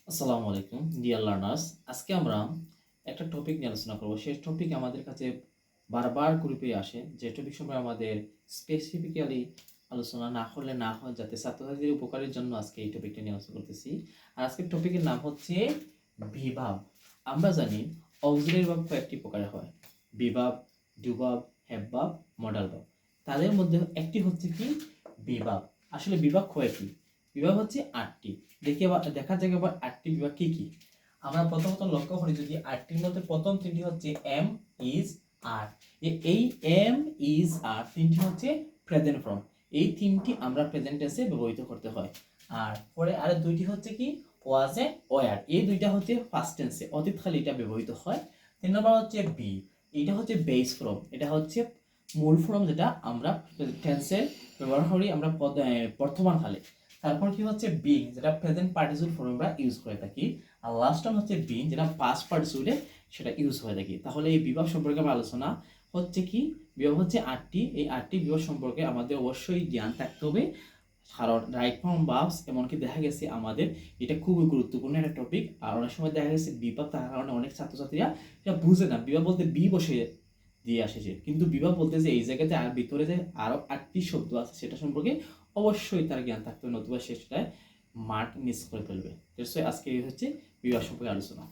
আসসালামু আলাইকুম dear learners. আজকে আমরা একটা টপিক নিয়ে আলোচনা করব। সেই টপিক আমাদের কাছে বারবার ঘুরে ফিরে আসে, যে টপিক সম্পর্কে আমাদের স্পেসিফিক্যালি আলোচনা না করলে না হয়, যাতে ছাত্রছাত্রীদের উপকারের জন্য আজকে এই টপিকটা নিয়ে আলোচনা করতেছি। আর আজকের টপিকের নাম হচ্ছে বিভাব। আমরা জানি অক্সিলারি ভার্ব কয়েকটি প্রকার হয়: বিভাব, do verb, have verb, modal verb. তাদের মধ্যে একটি হচ্ছে কি বিভাব। আসলে বিভাগ কয়টি? বিভাগ হচ্ছে 8টি। দেখা যাক এবার 8টি বিভাগ কি কি। আমরা প্রথমত লক্ষ্য করি, যদি 8টির মধ্যে প্রথম তিনটি হচ্ছে এম, ইজ, আর। এই এম, ইজ, আর তিনটি হচ্ছে প্রেজেন্ট ফর্ম। এই তিনটি আমরা প্রেজেন্ট টেন্সে ব্যবহৃত করতে হয়। আর পরে আরো দুইটি হচ্ছে কি ওয়াজ এ, ওয়ার। এই দুইটা হচ্ছে ফার্স্ট টেন্সে, অতীতকালে এটা ব্যবহৃত হয়। 3 নম্বর হচ্ছে বি। এটা হচ্ছে বেস ফর্ম, এটা হচ্ছে মূল ফর্ম, যেটা আমরা টেন্সে ব্যবহার করি আমরা বর্তমান কালে। তারপর কি হচ্ছে বিং, যেটা প্রেজেন্ট পার্টিসিপল ফর্ম আমরা ইউজ করে থাকি। আর লাস্ট ওয়ান হচ্ছে বিং, যেটা পাস্ট পার্টিসিপলে সেটা ইউজ হয়ে থাকে। তাহলে এই বিভাগ সম্পর্কে আমরা আলোচনা হচ্ছে কি, বিভাগ হচ্ছে 8টি। এই 8টি বিভাগ সম্পর্কে আমাদের অবশ্যই জ্ঞান থাকতে হবে, কারণ রাইট ফর্ম ভার্বস এমনকি দেখা গেছে আমাদের এটা খুবই গুরুত্বপূর্ণ একটা টপিক। আর অনেক সময় দেখা গেছে বিভাগ থাকার কারণে অনেক ছাত্রছাত্রীরা এটা বুঝে না, বিভাগ বলতে বি বসে দিয়ে আসে, কিন্তু বিভাগ বলতে যে এই জায়গাতে আর ভিতরে যে আরো 8টি শব্দ আছে সেটা সম্পর্কে অবশ্যই তার জ্ঞান থাকতে হবে, নতুবা সে সেটায় মার্ক মিস করে ফেলবে। আজকে এই হচ্ছে বিভাগ সম্পর্কে আলোচনা।